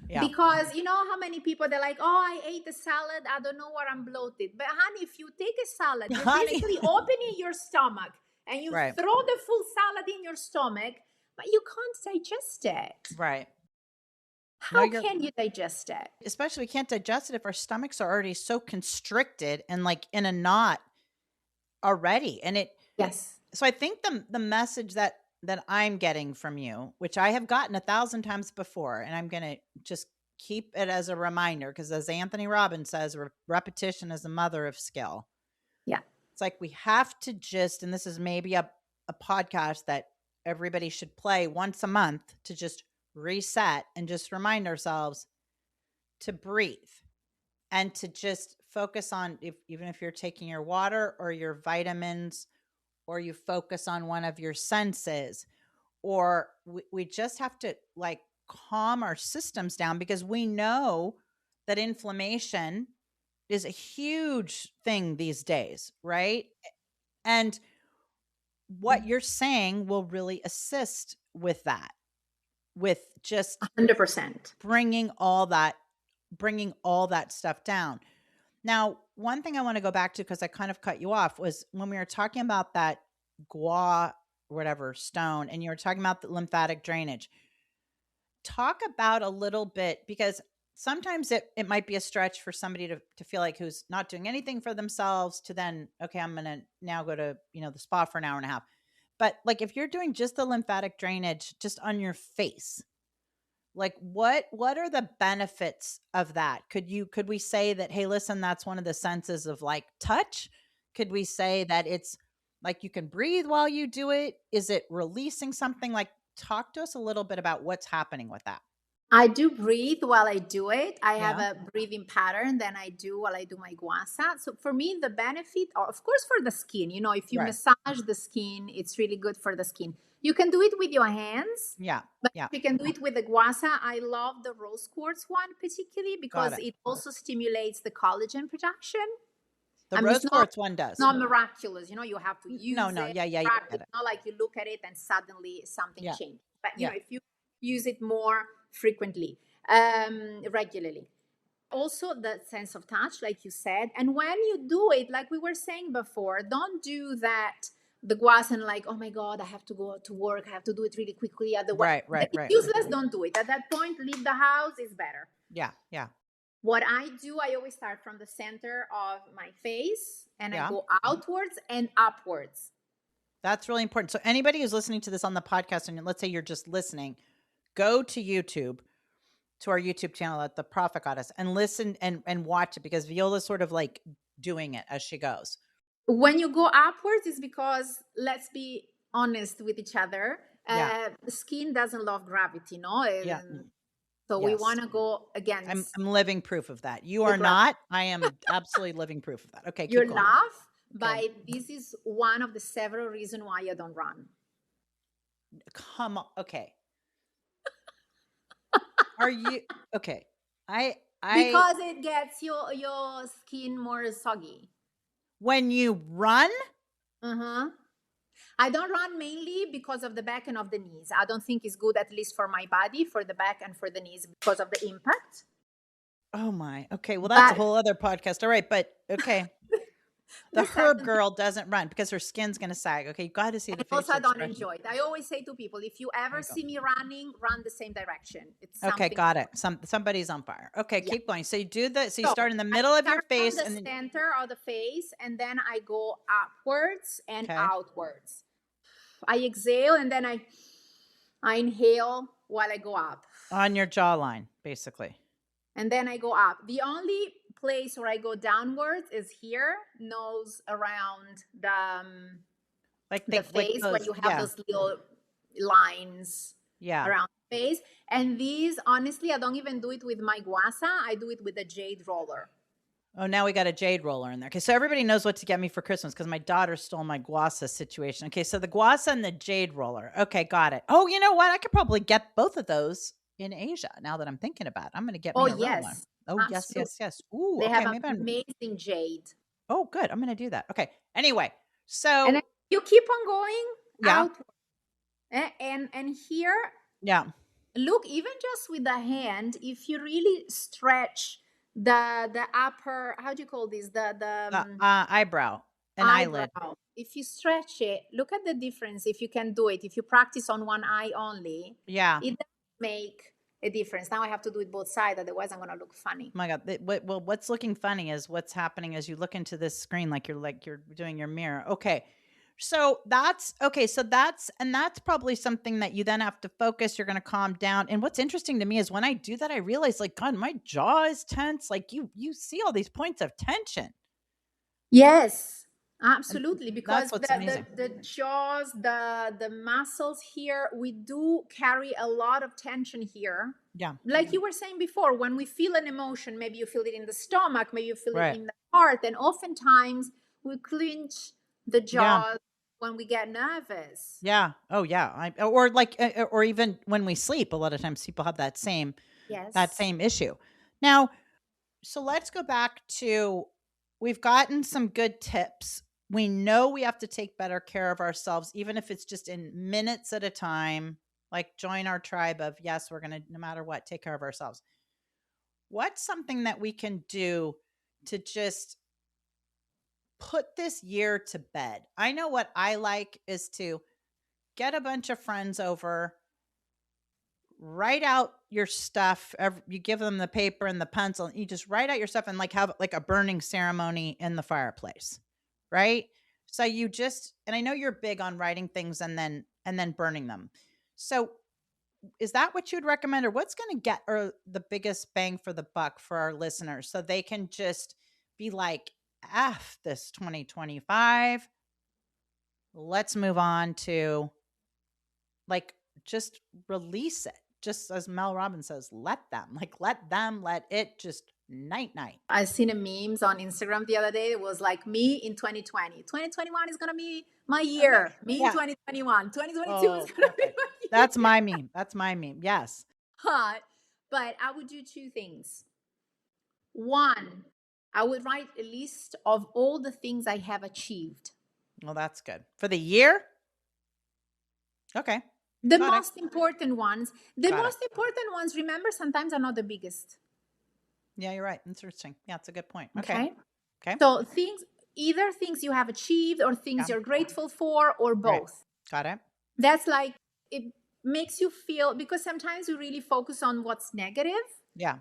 Yeah. Because you know how many people, they're like, oh, I ate a salad, I don't know where I'm bloated. But honey, if you take a salad, you're basically opening your stomach and you throw the full salad in your stomach, but you can't digest it. Right. How can you digest it? Especially we can't digest it if our stomachs are already so constricted and like in a knot already. And so I think the message that I'm getting from you, which I have gotten 1,000 times before, and I'm going to just keep it as a reminder, because as Anthony Robbins says, repetition is the mother of skill. Yeah. It's like we have to just, and this is maybe a podcast that everybody should play once a month, to just reset and just remind ourselves to breathe and to just focus on, even if you're taking your water or your vitamins, or you focus on one of your senses, or we just have to like calm our systems down, because we know that inflammation is a huge thing these days, right? And what you're saying will really assist with that, with just 100% bringing all that stuff down. Now, one thing I want to go back to, because I kind of cut you off, was when we were talking about that gua, whatever, stone, and you were talking about the lymphatic drainage. Talk about a little bit, because sometimes it might be a stretch for somebody to feel like, who's not doing anything for themselves, to then, okay, I'm going to now go to, the spa for an hour and a half. But like if you're doing just the lymphatic drainage just on your face, Like what are the benefits of that? Could we say that, hey, listen, that's one of the senses of like touch? Could we say that it's like you can breathe while you do it? Is it releasing something? Like talk to us a little bit about what's happening with that. I do breathe while I do it. I have Yeah. a breathing pattern that I do while I do my guasa. So for me, the benefit, of course, for the skin, if you Right. massage the skin, it's really good for the skin. You can do it with your hands, Yeah. but Yeah. you can do it with the guasa. I love the rose quartz one particularly Got because it. it also stimulates the collagen production. The I mean, rose quartz one does. not miraculous. You have to No, use no. it. Yeah, yeah, yeah. I Practice. get it. Not like you look at it and suddenly something Yeah. changes. But Yeah. if you use it more frequently, regularly. Also, the sense of touch, like you said, and when you do it, like we were saying before, don't do that. The guas and like, oh my god, I have to go to work. I have to do it really quickly. Otherwise, Right, right, it's right. useless. Don't do it. At that point, leave the house is better. Yeah, yeah. What I do, I always start from the center of my face and I Yeah. go outwards and upwards. That's really important. So anybody who's listening to this on the podcast, and let's say you're just listening, go to YouTube, to our YouTube channel at the Prophet Goddess, and listen and watch it, because Viola's sort of like doing it as she goes. When you go upwards, it's because, let's be honest with each other, Yeah. the skin doesn't love gravity, no? Yeah. So we Yes. want to go I'm against living proof of that. You the are gravity. not. I am absolutely living proof of that. Okay, You keep going. laugh, Okay. but this is one of the several reasons why you don't run. Come on. Okay. Are you okay? I Because it gets your skin more soggy. When you run, I don't run mainly because of the back and of the knees. I don't think it's good, at least for my body, for the back and for the knees, because of the impact. oh my. Okay, well that's a whole other podcast. All right, but okay. The herb girl doesn't run because her skin's going to sag. Okay, you got to see the facial Also, I don't expression. enjoy it. I always say to people, if you ever see me running, run the same direction. It's okay, got it. Somebody's on fire. Okay, keep going. So you do that. So you start in the middle of your face, and the center of the face, and then I go upwards and outwards. I exhale and then I inhale while I go up on your jawline, basically. And then I go up. The only place where I go downwards is here, nose around the like the face, where you have those little lines around the face. And these, honestly, I don't even do it with my guasa. I do it with a jade roller. Oh, now we got a jade roller in there. Okay, so everybody knows what to get me for Christmas because my daughter stole my guasa situation. Okay, so the guasa and the jade roller. Okay, got it. Oh, you know what? I could probably get both of those in Asia now that I'm thinking about it. I'm going to get me a real one. Oh, absolutely. Yes. Ooh, they okay, have amazing jade. Oh, good. I'm going to do that. Okay. Anyway, so and then you keep on going out, and here, look, even just with the hand, if you really stretch the upper, how do you call this, the eyebrow and eyelid, if you stretch it, look at the difference. If you can do it, if you practice on one eye only, it doesn't make a difference. Now I have to do it both sides, otherwise I'm going to look funny. Oh my god. Well, what's looking funny is what's happening as you look into this screen, like you're doing your mirror. Okay, so that's okay. So that's probably something that you then have to focus. You're going to calm down. And what's interesting to me is when I do that, I realize, like, God, my jaw is tense. Like you see all these points of tension. Yes, absolutely. Because the jaws, the muscles here, we do carry a lot of tension here. Yeah. Like you were saying before, when we feel an emotion, maybe you feel it in the stomach, maybe you feel it in the heart. And oftentimes we clench the jaws when we get nervous. Yeah. Oh yeah. Or even when we sleep, a lot of times people have that same issue. Now, so let's go back to, we've gotten some good tips. We know we have to take better care of ourselves, even if it's just in minutes at a time, like join our tribe of, yes, we're going to, no matter what, take care of ourselves. What's something that we can do to just put this year to bed? I know what I like is to get a bunch of friends over, write out your stuff. You give them the paper and the pencil, and you just write out your stuff and like have like a burning ceremony in the fireplace, right? So you just, and I know you're big on writing things and then burning them. So is that what you'd recommend, or what's going to get or the biggest bang for the buck for our listeners so they can just be like, F this 2025. Let's move on to like just release it. Just as Mel Robbins says, let it just night. I seen a memes on Instagram the other day. It was like me in 2020. 2021 is gonna be my year. Okay. Me in Yeah. 2021. 2022 is Oh, gonna be perfect. my year. That's my meme. That's my meme. Yes. But I would do two things. One, I would write a list of all the things I have achieved. Well, that's good. For the year? Okay. The most important ones. The Got most important ones, remember, sometimes are not the biggest. Yeah, you're right. Interesting. Yeah, it's a good point. Okay. Okay. So either things you have achieved or things you're grateful for, or both. Got it. That's like, it makes you feel, because sometimes we really focus on what's negative. Yeah.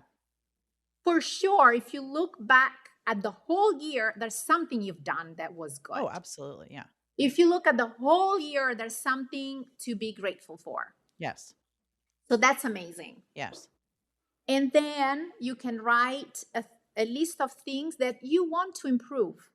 For sure, if you look back at the whole year, there's something you've done that was good. Oh, absolutely. Yeah. If you look at the whole year, there's something to be grateful for. Yes. So that's amazing. Yes. And then you can write a list of things that you want to improve.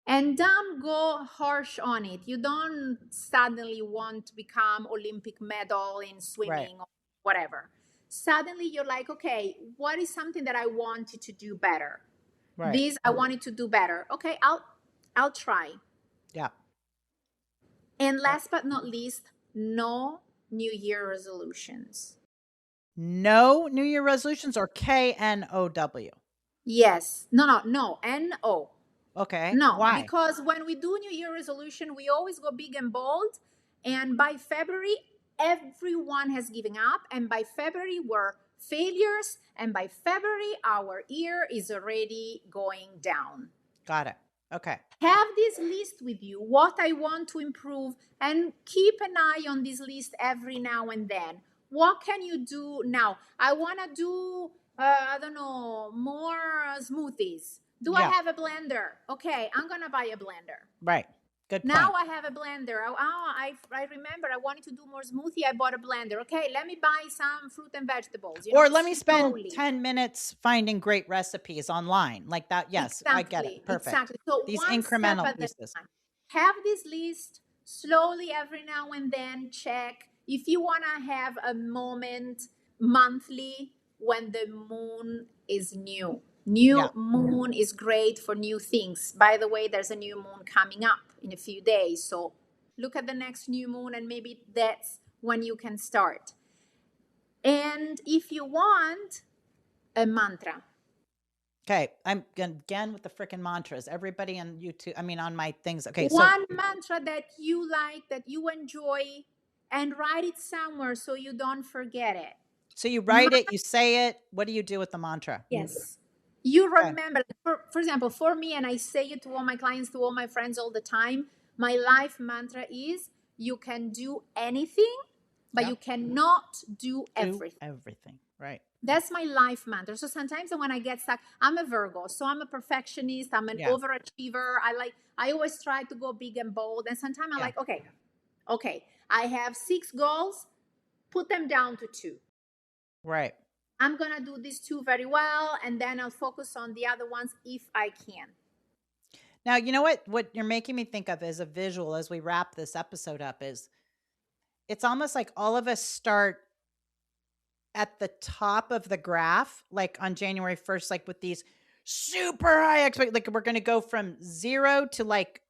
And don't go harsh on it. You don't suddenly want to become Olympic medal in swimming or whatever. Suddenly you're like, okay, what is something that I wanted to do better? Right. This I wanted to do better. Okay, I'll try. Yeah. And last but not least, no New Year resolutions. No New Year resolutions, or KNOW? Yes. No. NO. Okay. No. Why? Because when we do New Year resolution, we always go big and bold. And by February, everyone has given up. And by February, we're failures. And by February, our year is already going down. Got it. Okay. Have this list with you, what I want to improve, and keep an eye on this list every now and then. What can you do now? I want to do, I don't know, more smoothies. Do I have a blender? Okay, I'm going to buy a blender. Right. Good point. Now I have a blender. I remember I wanted to do more smoothie. I bought a blender. Okay, let me buy some fruit and vegetables. Or let me spend 10 minutes finding great recipes online like that. Yes, exactly. I get it. Perfect. Exactly. So these incremental pieces. Have this list slowly every now and then. Check. If you want to have a moment monthly when the moon is new. Moon is great for new things. By the way, there's a new moon coming up in a few days. So look at the next new moon and maybe that's when you can start. And if you want, a mantra. Okay, I'm again with the freaking mantras. Everybody on YouTube, on my things. Okay, one mantra that you like, that you enjoy, and write it somewhere so you don't forget it. So you write it, you say it. What do you do with the mantra? Yes. You remember, for example, for me, and I say it to all my clients, to all my friends all the time, my life mantra is, you can do anything, but you cannot do everything. Everything, right. That's my life mantra. So sometimes when I get stuck, I'm a Virgo, so I'm a perfectionist, I'm an overachiever. I always try to go big and bold. And sometimes I'm like, okay, I have 6 goals, put them down to 2. Right. I'm going to do these 2 very well, and then I'll focus on the other ones if I can. Now, you know what you're making me think of as a visual as we wrap this episode up is it's almost like all of us start at the top of the graph, like on January 1st, like with these super high expectations, like we're going to go from 0 to like,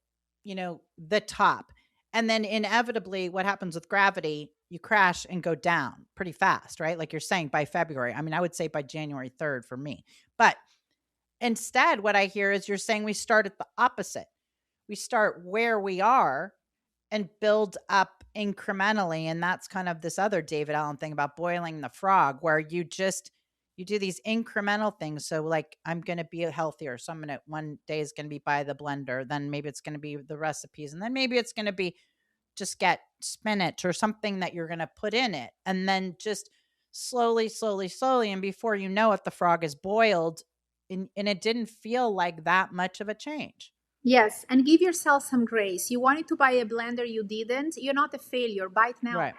the top. And then inevitably what happens with gravity, you crash and go down pretty fast, right? Like you're saying by February. I would say by January 3rd for me. But instead, what I hear is you're saying we start at the opposite. We start where we are and build up incrementally. And that's kind of this other David Allen thing about boiling the frog, where you do these incremental things. So like, I'm going to be healthier. So one day is going to be by the blender. Then maybe it's going to be the recipes. And then maybe it's going to be just get spinach or something that you're going to put in it. And then just slowly. And before you know it, the frog is boiled and it didn't feel like that much of a change. Yes. And give yourself some grace. You wanted to buy a blender. You didn't. You're not a failure. Buy it now.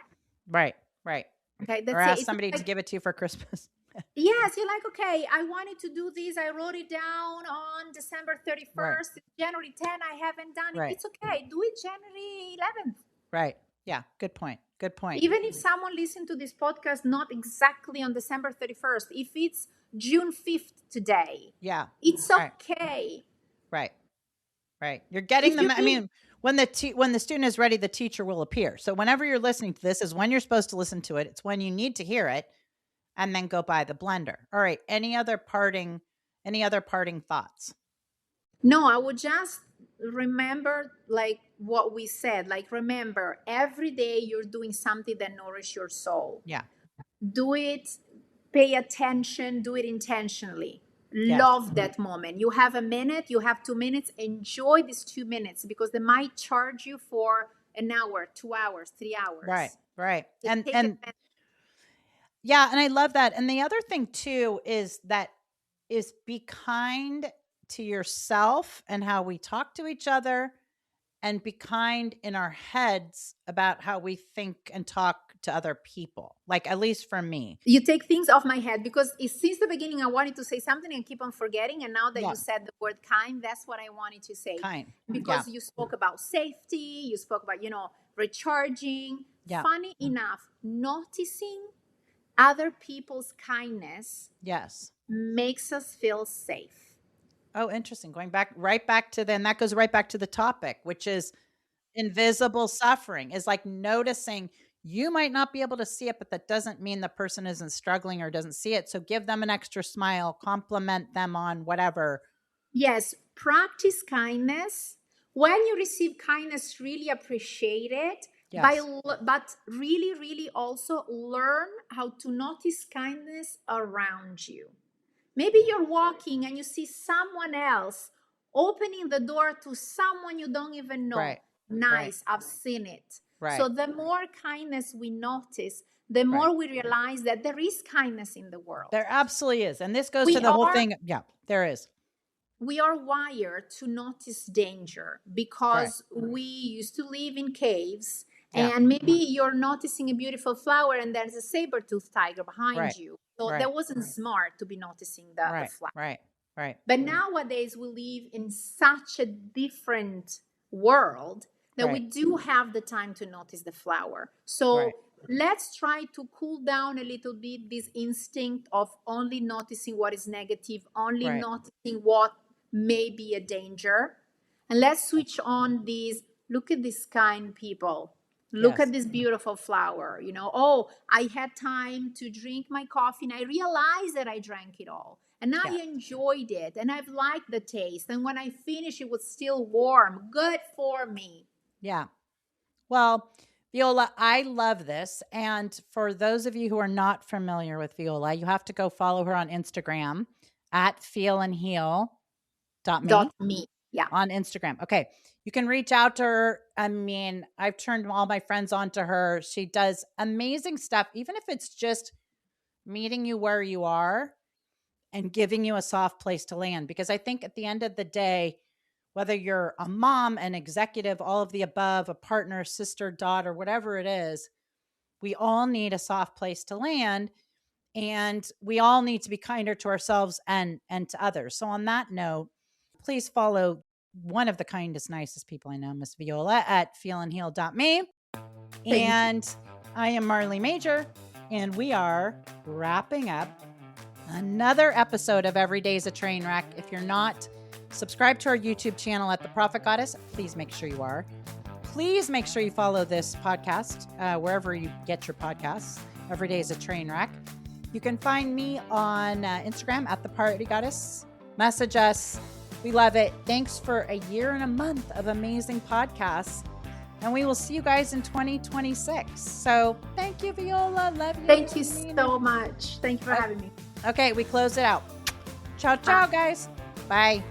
Right. Right. Okay, Or that's it. ask It's somebody to like, give it to you for Christmas. yes, you're like, okay, I wanted to do this. I wrote it down on December Right. 31st. January 10, I haven't done it. Right. It's okay. Do it January 11th. Right. Yeah. Good point. Good point. Even if someone listened to this podcast not exactly on December 31st, if it's June 5th today, Yeah. it's Right. okay. Right. Right. You're getting If them. you I need, mean, when the student is ready, the teacher will appear. So whenever you're listening to this is when you're supposed to listen to it. It's when you need to hear it, and then go buy the blender. All right. Any other parting thoughts? no, I would just remember like what we said. Like, remember, every day you're doing something that nourishes your soul. Yeah. Do it, pay attention, do it intentionally. Yes. Love that moment. You have a minute, you have 2 minutes, enjoy these 2 minutes, because they might charge you for an hour, 2 hours, 3 hours. Right. Right. So And take and advantage. yeah, and I love that. And the other thing too is be kind to yourself and how we talk to each other, and be kind in our heads about how we think and talk to other people. Like, at least for me. You take things off my head, because since the beginning I wanted to say something and keep on forgetting, and now that Yeah. you said the word kind, that's what I wanted to say. Kind. Because you spoke about safety, you spoke about, recharging. Yeah. Funny enough, noticing other people's kindness Yes. makes us feel safe. Oh, interesting. Going back right back to then that goes right back to the topic, which is invisible suffering, is like noticing you might not be able to see it, but that doesn't mean the person isn't struggling or doesn't see it. So give them an extra smile, compliment them on whatever. Yes, practice kindness. When you receive kindness, really appreciate it. Yes. But really, really also learn how to notice kindness around you. Maybe you're walking and you see someone else opening the door to someone you don't even know. Right. Nice, I've seen it. Right. So the more kindness we notice, the more we realize that there is kindness in the world. There absolutely is. And this goes to the whole thing. Yeah, there is. We are wired to notice danger because we used to live in caves. Yeah. And maybe you're noticing a beautiful flower and there's a saber-toothed tiger behind you. So that wasn't smart to be noticing the flower. Right. But nowadays we live in such a different world that we do have the time to notice the flower. So let's try to cool down a little bit this instinct of only noticing what is negative, only noticing what may be a danger. And let's switch on these, look at these kind people. Look at this beautiful flower, oh, I had time to drink my coffee and I realized that I drank it all. And I enjoyed it and I've liked the taste. And when I finished, it was still warm. Good for me. Yeah. Well, Viola, I love this. And for those of you who are not familiar with Viola, you have to go follow her on Instagram at feelandheal.me. Yeah. On Instagram. Okay. You can reach out to her. I mean, I've turned all my friends onto her. She does amazing stuff, even if it's just meeting you where you are and giving you a soft place to land. Because I think at the end of the day, whether you're a mom, an executive, all of the above, a partner, sister, daughter, whatever it is, we all need a soft place to land. And we all need to be kinder to ourselves and to others. So on that note, please follow one of the kindest, nicest people I know, Miss Viola, at feelandheal.me. And I am Marley Major, and we are wrapping up another episode of Every Day's a Train Wreck. If you're not subscribed to our YouTube channel at The Prophet Goddess, please make sure you are. Please make sure you follow this podcast wherever you get your podcasts. Every Day is a Train Wreck. You can find me on Instagram at The Party Goddess. Message us. We love it. Thanks for a year and a month of amazing podcasts. And we will see you guys in 2026. So thank you, Viola. Love you. Thank you so much. Thank you for having me. Okay, we close it out. Ciao, ciao, guys. Bye.